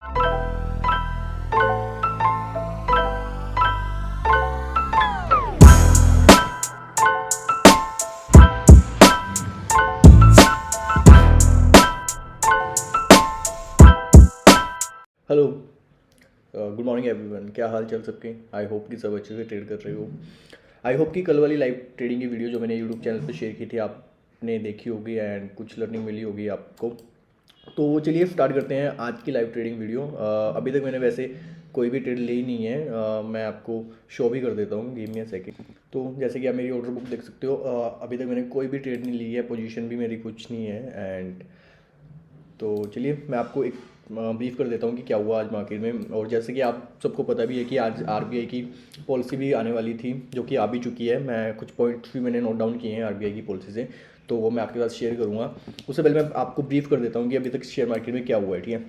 Hello, good morning everyone. क्या हाल चाल सबके? आई होप कि सब अच्छे से ट्रेड कर रहे हो। आई होप कि कल वाली लाइव ट्रेडिंग की वीडियो जो मैंने यूट्यूब चैनल पे शेयर की थी आपने देखी होगी एंड कुछ लर्निंग मिली होगी आपको। तो चलिए स्टार्ट करते हैं आज की लाइव ट्रेडिंग वीडियो। अभी तक मैंने वैसे कोई भी ट्रेड ली नहीं है। मैं आपको शो भी कर देता हूँ, गिव मी अ सेकेंड। तो जैसे कि आप मेरी ऑर्डर बुक देख सकते हो, अभी तक मैंने कोई भी ट्रेड नहीं ली है, पोजीशन भी मेरी कुछ नहीं है। एंड तो चलिए मैं आपको एक ब्रीफ कर देता हूँ कि क्या हुआ आज मार्केट में। और जैसे कि आप सबको पता भी है कि आज आरबीआई की पॉलिसी भी आने वाली थी, जो कि आ भी चुकी है। मैं कुछ पॉइंट्स भी मैंने नोट डाउन किए हैं आरबीआई की पॉलिसी से, तो वो मैं आपके साथ शेयर करूँगा। उससे पहले मैं आपको ब्रीफ कर देता हूँ कि अभी तक शेयर मार्केट में क्या हुआ है, ठीक है।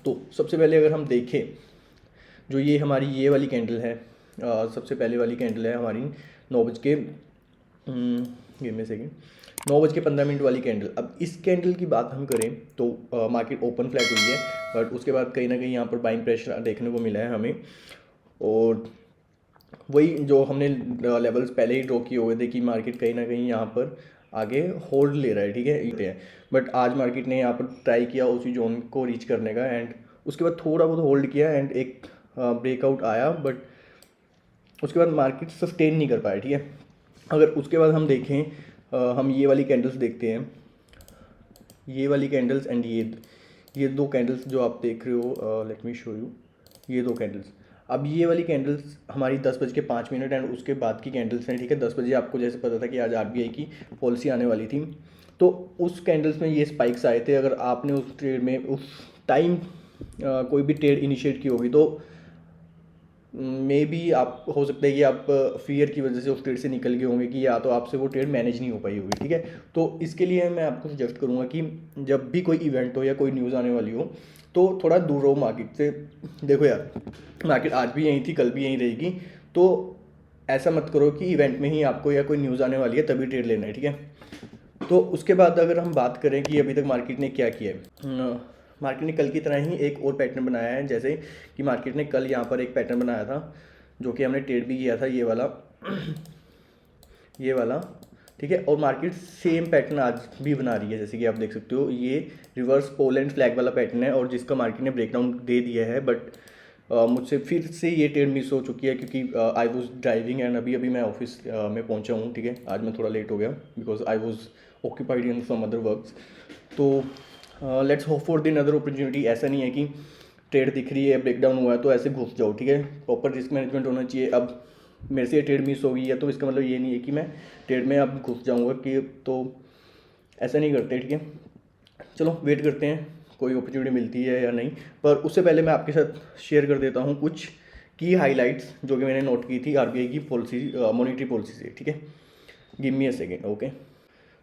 तो सबसे पहले अगर हम देखें, जो ये हमारी ये वाली कैंडल है, सबसे पहले वाली कैंडल है हमारी 9 बज के, गिव मी सेकेंड, 9 बज के 15 मिनट वाली कैंडल। अब इस कैंडल की बात हम करें तो मार्केट ओपन फ्लैट हुई है, बट उसके बाद कहीं ना कहीं यहाँ पर बाइंग प्रेशर देखने को मिला है हमें। और वही जो हमने लेवल्स पहले ही ड्रॉ किए हुए थे कि मार्केट कहीं ना कहीं यहाँ पर आगे होल्ड ले रहा है, ठीक है। बट आज मार्केट ने यहाँ पर ट्राई किया उसी जोन को रीच करने का, एंड उसके बाद थोड़ा बहुत होल्ड किया एंड एक ब्रेकआउट आया, बट उसके बाद मार्केट सस्टेन नहीं कर पाया, ठीक है। अगर उसके बाद हम देखें, हम ये वाली कैंडल्स देखते हैं, ये वाली कैंडल्स एंड ये दो कैंडल्स जो आप देख रहे हो, लेट मी शो यू, ये दो कैंडल्स। अब ये वाली कैंडल्स हमारी 10 बज के 5 मिनट एंड उसके बाद की कैंडल्स हैं, ठीक है। 10 बजे आपको जैसे पता था कि आज आरबीआई की पॉलिसी आने वाली थी, तो उस कैंडल्स में ये स्पाइक्स आए थे। अगर आपने उस ट्रेड में उस टाइम कोई भी ट्रेड इनिशिएट की होगी तो मे बी आप हो सकता है कि आप फियर की वजह से उस ट्रेड से निकल गए होंगे कि या तो आपसे वो ट्रेड मैनेज नहीं हो पाई होगी, ठीक है। तो इसके लिए मैं आपको सजेस्ट करूँगा कि जब भी कोई इवेंट हो या कोई न्यूज़ आने वाली हो तो थोड़ा दूर रहो मार्केट से। देखो यार, मार्केट आज भी यहीं थी, कल भी यहीं रहेगी, तो ऐसा मत करो कि इवेंट में ही आपको या कोई न्यूज़ आने वाली है तभी ट्रेड लेना है, ठीक है। तो उसके बाद अगर हम बात करें कि अभी तक मार्केट ने क्या किया है, मार्केट ने कल की तरह ही एक और पैटर्न बनाया है। जैसे कि मार्केट ने कल यहाँ पर एक पैटर्न बनाया था जो कि हमने ट्रेड भी किया था, ये वाला ये वाला, ठीक है। और मार्केट सेम पैटर्न आज भी बना रही है, जैसे कि आप देख सकते हो। ये रिवर्स पोलैंड फ्लैग वाला पैटर्न है और जिसका मार्केट ने ब्रेकडाउन दे दिया है, बट मुझसे फिर से ये ट्रेड मिस हो चुकी है क्योंकि आई वॉज ड्राइविंग एंड अभी अभी मैं ऑफिस में पहुंचा हूँ, ठीक है। आज मैं थोड़ा लेट हो गया because I was occupied in some other works. तो let's hope for the other opportunity. ऐसा नहीं है कि ट्रेड दिख रही है, ब्रेकडाउन हुआ है तो ऐसे घुस जाओ, ठीक है। प्रॉपर रिस्क मैनेजमेंट होना चाहिए। अब मेरे से ये ट्रेड मिस हो गई है तो इसका मतलब ये नहीं है कि मैं ट्रेड में अब घुस जाऊँगा, कि तो ऐसा नहीं करते, ठीक है। चलो वेट करते हैं कोई अपॉर्चुनिटी मिलती है या नहीं। पर उससे पहले मैं आपके साथ शेयर कर देता हूँ कुछ की हाइलाइट्स जो कि मैंने नोट की थी आरबीआई की पॉलिसी, मॉनेटरी पॉलिसी से, ठीक है। Give me a second, okay.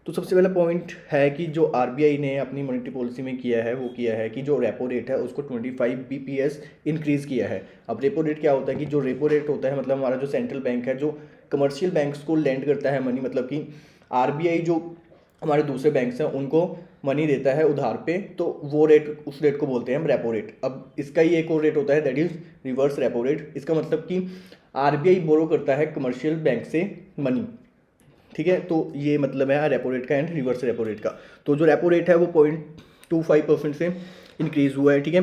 तो सबसे पहला पॉइंट है कि जो आरबीआई ने अपनी मॉनेटरी पॉलिसी में किया है वो किया है कि जो रेपो रेट है उसको 25 बीपीएस इंक्रीज़ किया है। अब रेपो रेट क्या होता है कि जो रेपो रेट होता है मतलब हमारा जो सेंट्रल बैंक है जो कमर्शियल बैंक्स को लेंड करता है मनी, मतलब कि आरबीआई जो हमारे दूसरे बैंक्स हैं उनको मनी देता है उधार पे, तो वो रेट, उस रेट को बोलते हैं हम रेपो रेट। अब इसका ही एक और रेट होता है that is reverse repo rate. इसका मतलब कि आरबीआई बोरो करता है कमर्शियल बैंक से मनी, ठीक है। तो ये मतलब है रेपो रेट का एंड रिवर्स रेपो रेट का। तो जो रेपो रेट है वो 0.25% से इंक्रीज़ हुआ है, ठीक है,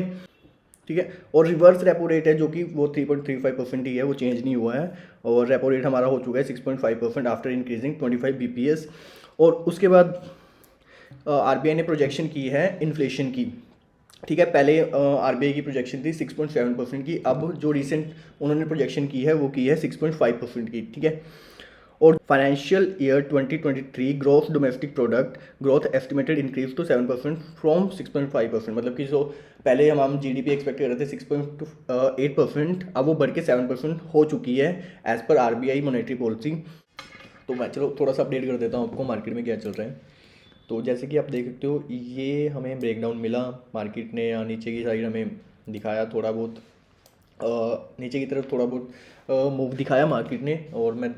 ठीक है। और रिवर्स रेपो रेट है जो कि वो 3.35% ही है, वो चेंज नहीं हुआ है। और रेपो रेट हमारा हो चुका है 6.5% आफ्टर इंक्रीजिंग 25 बीपीएस। और उसके बाद आरबीआई ने प्रोजेक्शन की है इन्फ्लेशन की, ठीक है। पहले आरबीआई की प्रोजेक्शन थी 6.7% की, अब जो रिसेंट उन्होंने प्रोजेक्शन की है वो की है 6.5% की, ठीक है। और financial year 2023 growth domestic product growth estimated increase to 7% from 6.5%। मतलब कि जो पहले हम जीडीपी एक्सपेक्ट कर रहे थे 6.8%, अब वो बढ़ के 7% हो चुकी है as per RBI monetary policy. तो मैं चलो थोड़ा सा अपडेट कर देता हूँ आपको मार्केट में क्या चल रहा है। तो जैसे कि आप देख सकते हो ये हमें ब्रेकडाउन मिला मार्केट ने, या नीचे की साइड हमें दिखाया थोड़ा बहुत, नीचे की तरफ थोड़ा बहुत मूव दिखाया मार्केट ने। और मैं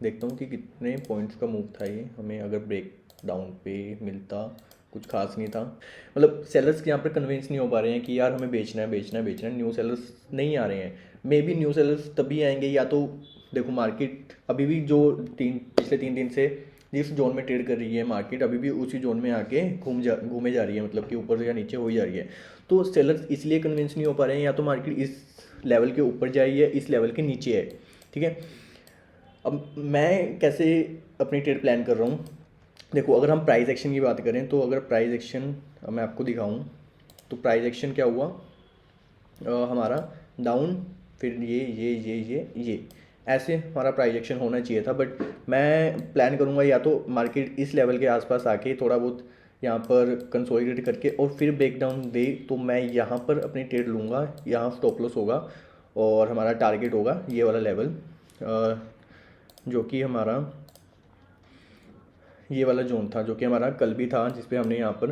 देखता हूँ कि कितने पॉइंट्स का मूव था ये, हमें अगर ब्रेक डाउन पे मिलता कुछ खास नहीं था। मतलब सेलर्स यहाँ पर कन्विंस नहीं हो पा रहे हैं कि यार हमें बेचना है बेचना है बेचना है, न्यू सेलर्स नहीं आ रहे हैं। मे बी न्यू सेलर्स तभी आएंगे या तो देखो मार्केट अभी भी जो पिछले 3 दिन से जिस जोन में ट्रेड कर रही है मार्केट अभी भी उसी जोन में आके घूमे जा रही है, मतलब कि ऊपर या नीचे हो ही जा रही है। तो सेलर्स इसलिए कन्विंस नहीं हो पा रहे हैं या तो मार्केट इस लेवल के ऊपर जाए या इस लेवल के नीचे है। ठीक है, अब मैं कैसे अपनी ट्रेड प्लान कर रहा हूँ। देखो अगर हम प्राइस एक्शन की बात करें तो अगर प्राइस एक्शन मैं आपको दिखाऊं तो प्राइस एक्शन क्या हुआ हमारा डाउन, फिर ये ऐसे हमारा प्राइस एक्शन होना चाहिए था। बट मैं प्लान करूँगा या तो मार्केट इस लेवल के आसपास आके थोड़ा बहुत यहाँ पर कंसोलिडेट करके और फिर ब्रेक डाउन दे तो मैं यहाँ पर अपनी ट्रेड लूँगा, यहाँ स्टॉप लॉस होगा और हमारा टारगेट होगा ये वाला लेवल जो कि हमारा ये वाला जोन था, जो कि हमारा कल भी था, जिस पे हमने यहाँ पर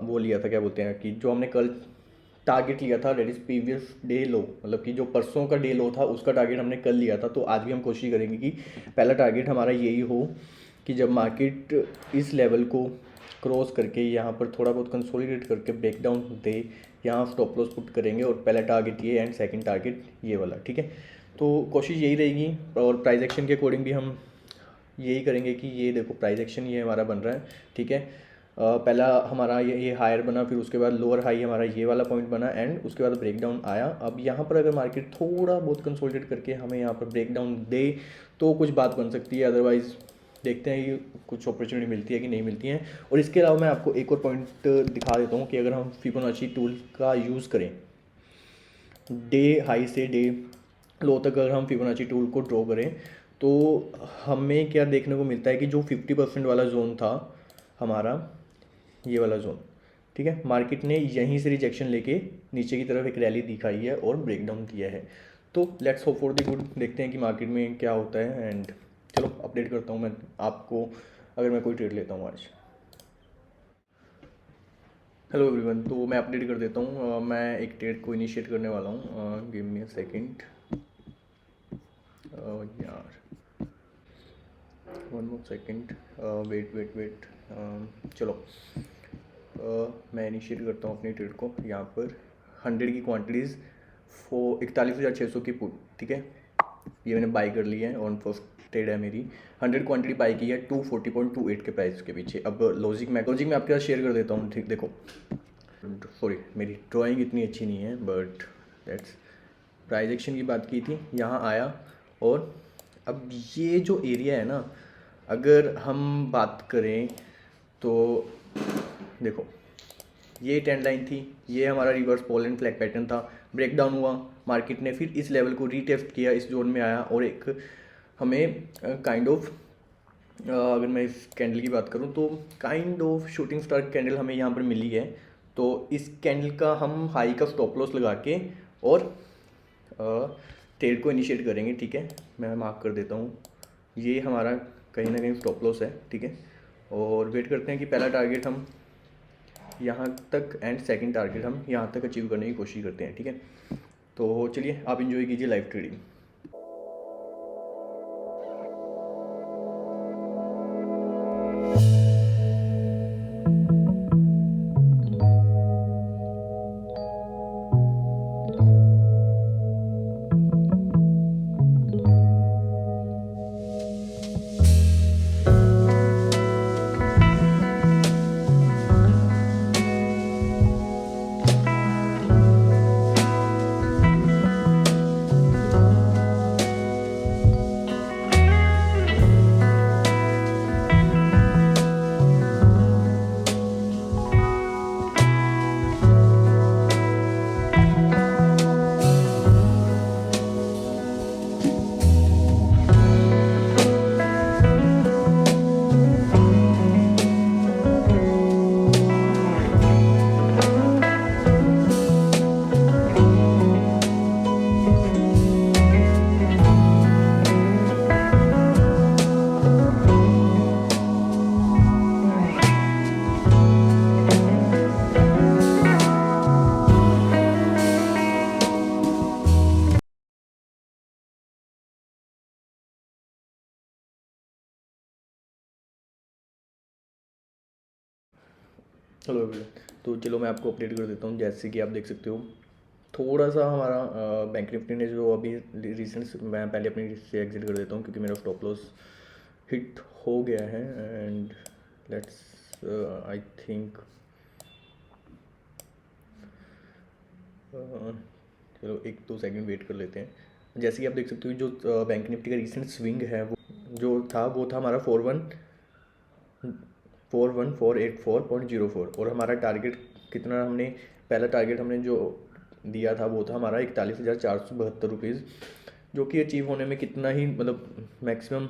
वो लिया था, क्या बोलते हैं कि जो हमने कल टारगेट लिया था, डेट इज़ प्रीवियस डे लो, मतलब कि जो परसों का डे लो था उसका टारगेट हमने कल लिया था। तो आज भी हम कोशिश करेंगे कि पहला टारगेट हमारा यही हो कि जब मार्केट इस लेवल को क्रॉस करके यहाँ पर थोड़ा बहुत कंसोलिडेट करके ब्रेक डाउन दे, यहाँ स्टॉप लॉस पुट करेंगे और पहला टारगेट ये एंड सेकंड टारगेट ये वाला। ठीक है, तो कोशिश यही रहेगी और प्राइस एक्शन के अकॉर्डिंग भी हम यही करेंगे कि ये देखो प्राइस एक्शन ये हमारा बन रहा है। ठीक है, पहला हमारा ये हायर बना, फिर उसके बाद लोअर हाई हमारा ये वाला पॉइंट बना एंड उसके बाद ब्रेक डाउन आया। अब यहाँ पर अगर मार्केट थोड़ा बहुत कंसोलिडेट करके हमें यहाँ पर ब्रेक डाउन दे तो कुछ बात बन सकती है, अदरवाइज़ देखते हैं कि कुछ अपॉर्चुनिटी मिलती है कि नहीं मिलती है। और इसके अलावा मैं आपको एक और पॉइंट दिखा देता हूँ कि अगर हम फिबोनाची टूल का यूज़ करें डे हाई से डे लो तक, अगर हम फिबोनाची टूल को ड्रॉ करें तो हमें क्या देखने को मिलता है कि जो 50% वाला जोन था हमारा ये वाला जोन, ठीक है, मार्केट ने यहीं से रिजेक्शन लेके नीचे की तरफ एक रैली दिखाई है और ब्रेक डाउन किया है। तो let's hope for the good, देखते हैं कि मार्केट में क्या होता है। एंड चलो अपडेट करता हूँ मैं आपको अगर मैं कोई ट्रेड लेता हूँ आज। हेलो एवरीवन, तो मैं अपडेट कर देता हूँ। मैं एक ट्रेड को इनिशिएट करने वाला हूँ। गिव मी अ सेकंड यार, वन मोर सेकंड, वेट। चलो मैं इनिशिएट करता हूँ अपनी ट्रेड को। यहाँ पर 100 की क्वांटिटीज़ 41,600 की पुट, ठीक है, ये मैंने बाई कर ली है ऑन फर्स्ट ट्रेड है मेरी। 100 क्वांटिटी बाई की है 240.28 के प्राइस के पीछे। अब लॉजिक मैं आपके साथ शेयर कर देता हूँ। ठीक, देखो सॉरी मेरी ड्राइंग इतनी अच्छी नहीं है बट दैट्स प्राइस एक्शन की बात की थी, यहाँ आया और अब ये जो एरिया है ना, अगर हम बात करें तो देखो ये ट्रेंड लाइन थी, ये हमारा reverse Paul and flag pattern था, ब्रेक डाउन हुआ, मार्केट ने फिर इस लेवल को रीटेस्ट किया, इस जोन में आया और एक हमें काइंड ऑफ अगर मैं इस कैंडल की बात करूं तो kind of shooting star candle हमें यहाँ पर मिली है। तो इस कैंडल का हम हाई का स्टॉप लॉस लगा के और ट्रेड को इनिशिएट करेंगे। ठीक है, मैं मार्क कर देता हूँ, ये हमारा कहीं ना कहीं स्टॉप लॉस है। ठीक है, और वेट करते हैं कि पहला टारगेट हम यहाँ तक एंड सेकंड टारगेट हम यहाँ तक अचीव करने की कोशिश करते हैं। ठीक है, तो चलिए आप इंजॉय कीजिए लाइव ट्रेडिंग। Hello everyone. तो चलो मैं आपको अपडेट कर देता हूँ। जैसे कि आप देख सकते हो थोड़ा सा हमारा बैंक निफ्टी ने जो अभी रिसेंट, मैं पहले अपनी से एग्जिट कर देता हूँ क्योंकि मेरा स्टॉप लॉस हिट हो गया है। एंड लेट्स आई थिंक चलो 1-2 सेकंड वेट कर लेते हैं। जैसे कि आप देख सकते हो जो बैंक निफ्टी का रिसेंट स्विंग है वो था हमारा 41484.04 और हमारा टारगेट कितना, हमने पहला टारगेट हमने जो दिया था वो था हमारा 41,472 रुपीज़, जो कि अचीव होने में कितना ही मतलब मैक्सिमम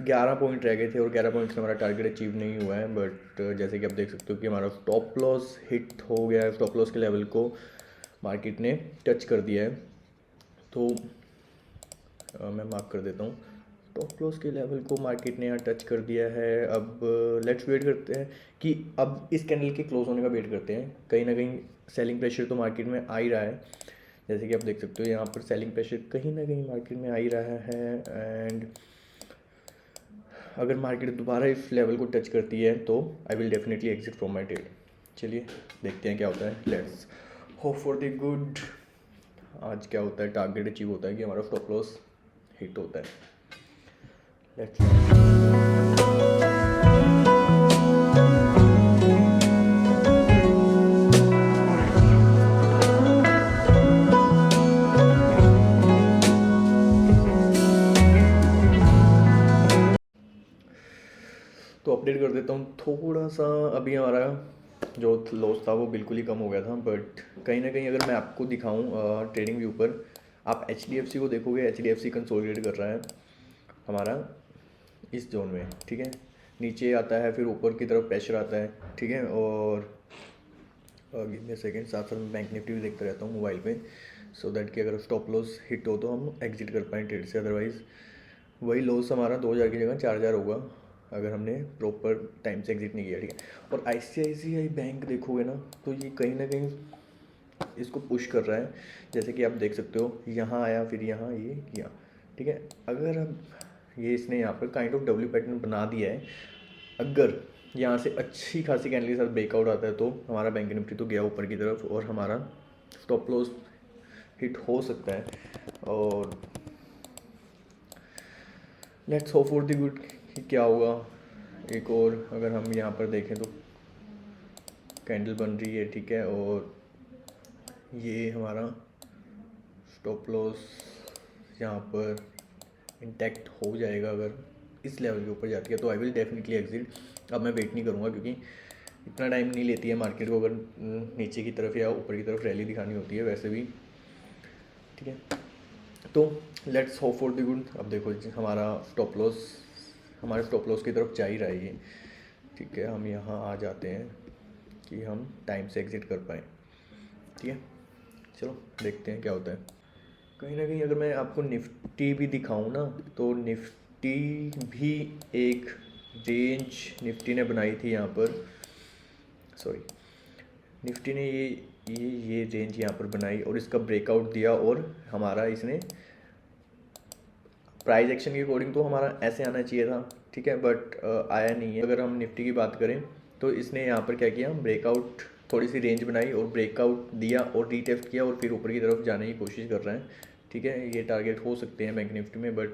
11 पॉइंट रह गए थे और 11 पॉइंट से हमारा टारगेट अचीव नहीं हुआ है। बट जैसे कि आप देख सकते हो कि हमारा स्टॉप लॉस हिट हो गया है। स्टॉप लॉस के लेवल को मार्केट ने टच कर दिया है। तो मैं मार्क कर देता हूँ, स्टॉप लॉस के लेवल को मार्केट ने यहाँ टच कर दिया है। अब लेट्स वेट करते हैं कि अब इस कैंडल के क्लोज होने का वेट करते हैं। कहीं ना कहीं सेलिंग प्रेशर तो मार्केट में आ ही रहा है। जैसे कि आप देख सकते हो यहाँ पर सेलिंग प्रेशर कहीं ना कहीं मार्केट में आ ही रहा है। एंड अगर मार्केट दोबारा इस लेवल को टच करती है तो I will definitely exit from my trade. चलिए देखते हैं क्या होता है। Let's hope for the good. आज क्या होता है, टारगेट अचीव होता है कि हमारा स्टॉप लॉस हिट होता है। लेट्स तो अपडेट कर देता हूँ थोड़ा सा। अभी हमारा जो लॉस था वो बिल्कुल ही कम हो गया था। बट कहीं ना कहीं अगर मैं आपको दिखाऊँ ट्रेडिंग व्यू पर, आप HDFC को देखोगे, HDFC कंसोलिडेट कर रहा है हमारा इस जोन में, ठीक है। नीचे आता है फिर ऊपर की तरफ प्रेशर आता है, ठीक है। और गिव मी सेकेंड, साथ साथ में बैंक निफ्टी भी देखता रहता हूँ मोबाइल पे, सो दैट कि अगर स्टॉप लॉस हिट हो तो हम एग्जिट कर पाएँ ट्रेड से। अदरवाइज़ वही लॉस हमारा 2,000 की जगह 4,000 होगा अगर हमने प्रॉपर टाइम से एग्जिट नहीं किया, ठीक है। और ICICI बैंक देखोगे ना तो ये कहीं ना कहीं इसको पुश कर रहा है। जैसे कि आप देख सकते हो यहाँ आया फिर यहाँ ये किया, ठीक है। अगर अब ये इसने यहाँ पर काइंड ऑफ डब्ल्यू पैटर्न बना दिया है, अगर यहाँ से अच्छी खासी कैंडल के साथ ब्रेकआउट आता है तो हमारा बैंक निफ्टी तो गया ऊपर की तरफ और हमारा स्टॉप लॉस हिट हो सकता है। और let's hope for the good कि क्या होगा। एक और अगर हम यहाँ पर देखें तो कैंडल बन रही है, ठीक है। और ये हमारा स्टॉप लॉस यहाँ पर इंटैक्ट हो जाएगा। अगर इस लेवल के ऊपर जाती है तो आई विल डेफिनेटली एग्जिट। अब मैं वेट नहीं करूँगा क्योंकि इतना टाइम नहीं लेती है मार्केट को अगर नीचे की तरफ या ऊपर की तरफ रैली दिखानी होती है वैसे भी, ठीक है। तो let's hope for the good. अब देखो हमारे स्टॉप लॉस की तरफ जा ही रहा है ये, ठीक है। हम यहाँ आ जाते हैं कि हम टाइम से एग्जिट कर पाएँ, ठीक है। चलो देखते हैं क्या होता है। कहीं ना कहीं अगर मैं आपको निफ्टी भी दिखाऊं ना तो निफ्टी भी एक रेंज निफ्टी ने बनाई थी यहाँ पर, सॉरी, निफ्टी ने ये रेंज यहाँ पर बनाई और इसका ब्रेकआउट दिया और हमारा इसने प्राइस एक्शन के अकॉर्डिंग तो हमारा ऐसे आना चाहिए था, ठीक है। बट आया नहीं है। अगर हम निफ्टी की बात करें तो इसने यहाँ पर क्या किया, ब्रेकआउट, थोड़ी सी रेंज बनाई और ब्रेकआउट दिया और रीटेस्ट किया और फिर ऊपर की तरफ जाने की कोशिश कर रहे हैं, ठीक है। ये टारगेट हो सकते हैं बैंक निफ्टी में, बट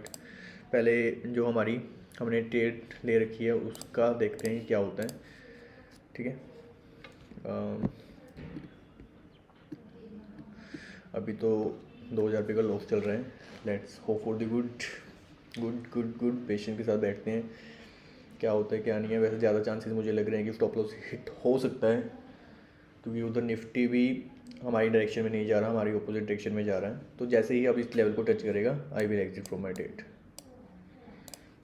पहले जो हमने ट्रेड ले रखी है उसका देखते हैं क्या होता है, ठीक है। अभी तो 2,000 रुपये का लॉस चल रहा है। Let's hope for the good patience के साथ बैठते हैं क्या होता है क्या नहीं है। वैसे ज़्यादा चांसेस मुझे लग रहे हैं कि स्टॉप लॉस हिट हो सकता है क्योंकि उधर निफ्टी भी हमारी डायरेक्शन में नहीं जा रहा, हमारी अपोजिट डायरेक्शन में जा रहा है। तो जैसे ही अब इस लेवल को टच करेगा I will exit from my trade,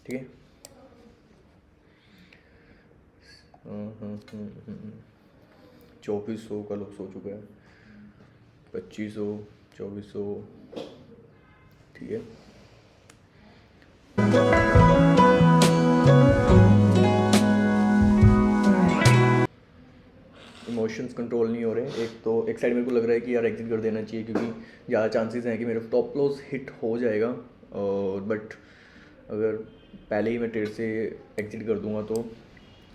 ठीक है। 2400 का लॉस हो चुका है, 2500, 2400, ठीक है। इमोशंस कंट्रोल नहीं हो रहे। एक साइड मेरे को लग रहा है कि यार एग्जिट कर देना चाहिए क्योंकि ज़्यादा चांसेस हैं कि मेरा स्टॉप लॉस हिट हो जाएगा। और बट अगर पहले ही मैं ट्रेड से एग्जिट कर दूंगा तो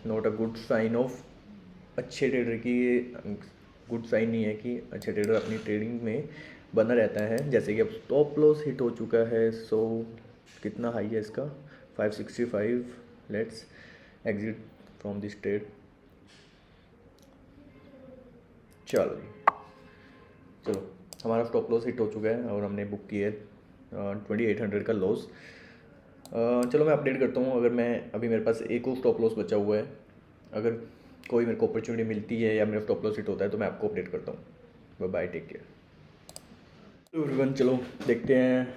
not a good sign of अच्छे ट्रेडर की। गुड साइन नहीं है कि अच्छे ट्रेडर अपनी ट्रेडिंग में बना रहता है। जैसे कि अब स्टॉप लॉस हिट हो चुका है, सो कितना हाई है इसका 565। Let's exit from this trade. चलो जी, चलो हमारा स्टॉप लॉस हिट हो चुका है और हमने बुक किया है 2800 का लॉस। चलो मैं अपडेट करता हूँ। अगर मैं अभी मेरे पास एक और स्टॉप लॉस बचा हुआ है, अगर कोई मेरे को अपॉर्चुनिटी मिलती है या मेरा स्टॉप लॉस हिट होता है तो मैं आपको अपडेट करता हूँ। Bye bye, take care everyone. चलो देखते हैं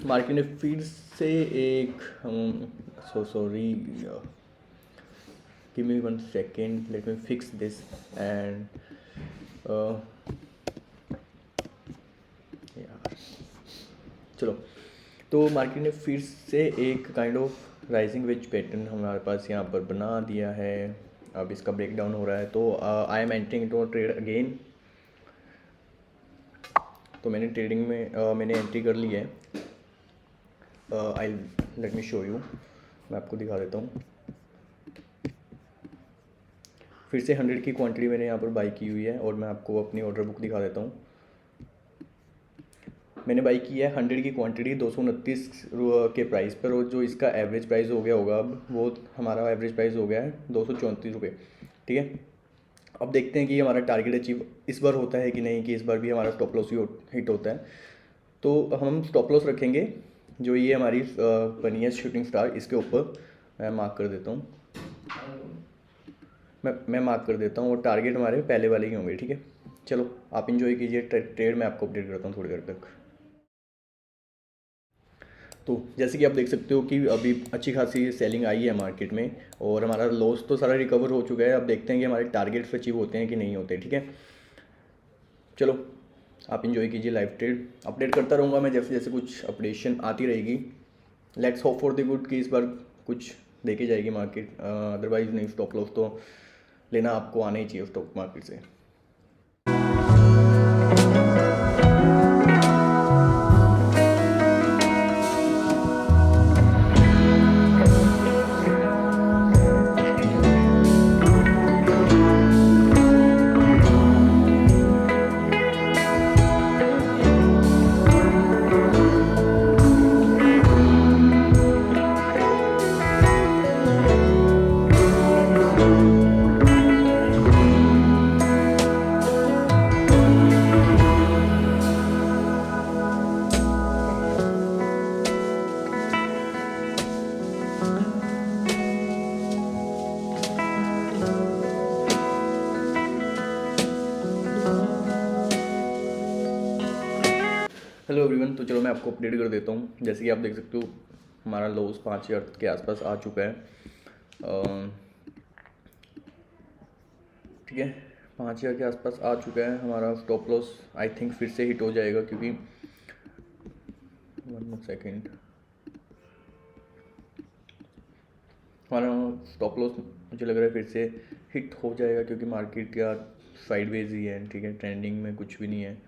मार्केट ने फिर से एक sorry, give me 1 second, let me fix this and यार चलो। तो मार्केट ने फिर से एक kind of rising wedge pattern हमारे पास यहाँ पर बना दिया है। अब इसका ब्रेकडाउन हो रहा है तो I am entering into trade again. तो मैंने ट्रेडिंग में मैंने एंट्री कर ली है। I let me show you, मैं आपको दिखा देता हूँ। फिर से 100 की क्वांटिटी मैंने यहाँ पर बाई की हुई है और मैं आपको अपनी ऑर्डर बुक दिखा देता हूँ। मैंने बाई की है 100 की क्वांटिटी 229 के प्राइस पर, और जो इसका एवरेज प्राइस हो गया होगा अब वो हमारा एवरेज प्राइस हो गया है 234 रुपये। ठीक है, अब देखते हैं कि हमारा टारगेट अचीव इस बार होता है कि नहीं, कि इस बार भी हमारा स्टॉप लॉस ही हिट होता है। तो हम स्टॉप लॉस रखेंगे जो ये हमारी बनी है शूटिंग स्टार, इसके ऊपर मैं मार्क कर देता हूँ। मैं मार्क कर देता हूँ और टारगेट हमारे पहले वाले ही होंगे। ठीक है, चलो आप इंजॉय कीजिए ट्रेड। मैं आपको अपडेट करता हूँ थोड़ी देर तक। तो जैसे कि आप देख सकते हो कि अभी अच्छी खासी सेलिंग आई है मार्केट में और हमारा लॉस तो सारा रिकवर हो चुका है। अब देखते हैं कि हमारे टारगेट्स अचीव होते हैं कि नहीं होते। ठीक है, चलो आप इंजॉय कीजिए लाइव ट्रेड। अपडेट करता रहूँगा मैं जैसे जैसे कुछ अपडेशन आती रहेगी। Let's hope for the good कि इस बार कुछ देखी जाएगी मार्केट, अदरवाइज नहीं। स्टॉप लॉस तो लेना आपको आना ही चाहिए स्टॉक मार्केट से। हेलो एवरीवन, तो चलो मैं आपको अपडेट कर देता हूँ। जैसे कि आप देख सकते हो हमारा लॉस 5000 के आसपास आ चुका है। ठीक है, 5000 के आसपास आ चुका है। हमारा स्टॉप लॉस आई थिंक फिर से हिट हो जाएगा, क्योंकि 1 सेकेंड, हमारा स्टॉप लॉस मुझे लग रहा है फिर से हिट हो जाएगा, क्योंकि मार्केट या साइडवेज ही है। ठीक है, ट्रेंडिंग में कुछ भी नहीं है।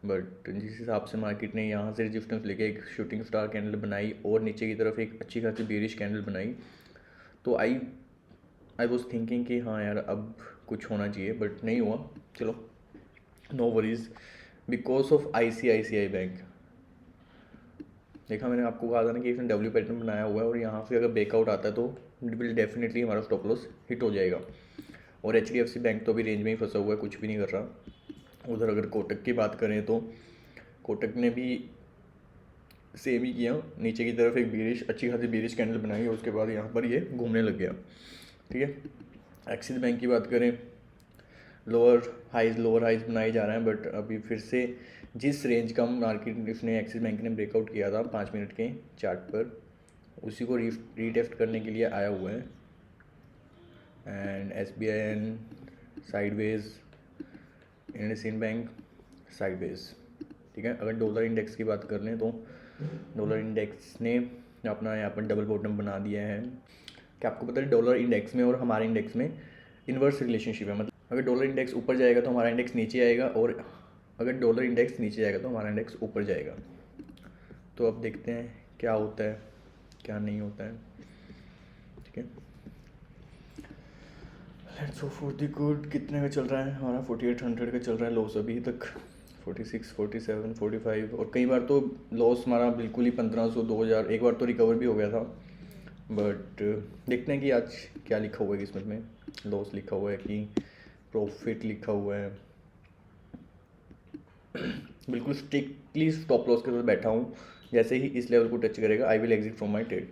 बट जिस हिसाब से मार्केट ने यहाँ से रेजिस्टेंस लेके एक शूटिंग स्टार कैंडल बनाई और नीचे की तरफ एक अच्छी खासी बेरिश कैंडल बनाई, तो आई वॉज थिंकिंग कि हाँ यार अब कुछ होना चाहिए, बट नहीं हुआ। चलो no worries, because of ICICI bank. देखा मैंने आपको कहा था ना कि इसने डब्ल्यू पैटर्न बनाया हुआ है और यहाँ से अगर ब्रेकआउट आता है तो इट विल डेफिनेटली हमारा स्टॉप लॉस हिट हो जाएगा। और HDFC बैंक तो अभी रेंज में ही फंसा हुआ है, कुछ भी नहीं कर रहा। उधर अगर कोटक की बात करें तो कोटक ने भी सेम ही किया, नीचे की तरफ एक बेरिश अच्छी खासी बेरिश कैंडल बनाई और उसके बाद यहाँ पर ये घूमने लग गया। ठीक है, एक्सिस बैंक की बात करें, लोअर हाइज बनाए जा रहे हैं, बट अभी फिर से जिस रेंज का मार्केट इसने एक्सिस बैंक ने ब्रेकआउट किया था 5 मिनट के चार्ट पर, उसी को रीटेस्ट करने के लिए आया हुआ है। And SBI sideways, IndusInd bank sideways. ठीक है, अगर डॉलर इंडेक्स की बात कर लें तो डॉलर इंडेक्स ने अपना यहाँ पर डबल बॉटम बना दिया है। क्या आपको पता है डॉलर इंडेक्स में और हमारे इंडेक्स में इन्वर्स रिलेशनशिप है। मतलब अगर डॉलर इंडेक्स ऊपर जाएगा तो हमारा इंडेक्स नीचे आएगा, और अगर डॉलर इंडेक्स नीचे जाएगा तो हमारा इंडेक्स ऊपर जाएगा। तो अब देखते हैं क्या होता है क्या नहीं होता है। ठीक है, let's hope for the good. कितने का चल रहा है हमारा? 4800 का चल रहा है लॉस अभी तक, 46, 47, 45, और कई बार तो लॉस हमारा बिल्कुल ही 1500, 2000, एक बार तो रिकवर भी हो गया था। बट देखते हैं कि आज क्या लिखा हुआ है किस्मत में, लॉस लिखा हुआ है कि प्रॉफिट लिखा हुआ है। बिल्कुल स्ट्रिक्टली स्टॉप लॉस के साथ बैठा हूँ, जैसे ही इस लेवल को टच करेगा I will exit from my trade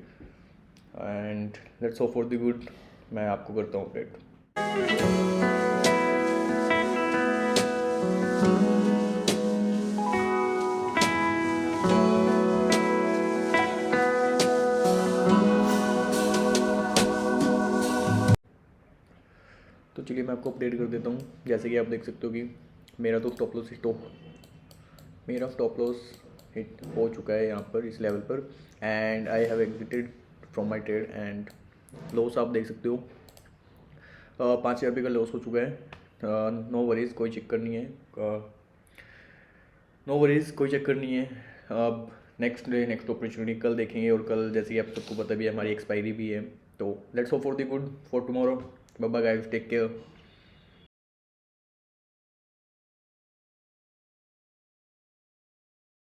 and let's hope for the good. मैं आपको करता हूँ अपडेट। तो चलिए मैं आपको अपडेट कर देता हूँ। जैसे कि आप देख सकते हो कि मेरा तो मेरा स्टॉप लॉस हिट हो चुका है यहाँ पर इस लेवल पर and I have exerted from my trade and loss आप देख सकते हो 5,000 रुपये का लॉस हो चुका है। नो वरीज़, कोई चक्कर नहीं है, नो वरीज़, कोई चक्कर नहीं है। अब नेक्स्ट डे नेक्स्ट अपॉर्चुनिटी कल देखेंगे, और कल जैसे कि आप सबको पता भी है हमारी एक्सपायरी भी है। तो let's hope for the good for tomorrow. Bye bye guys, take care.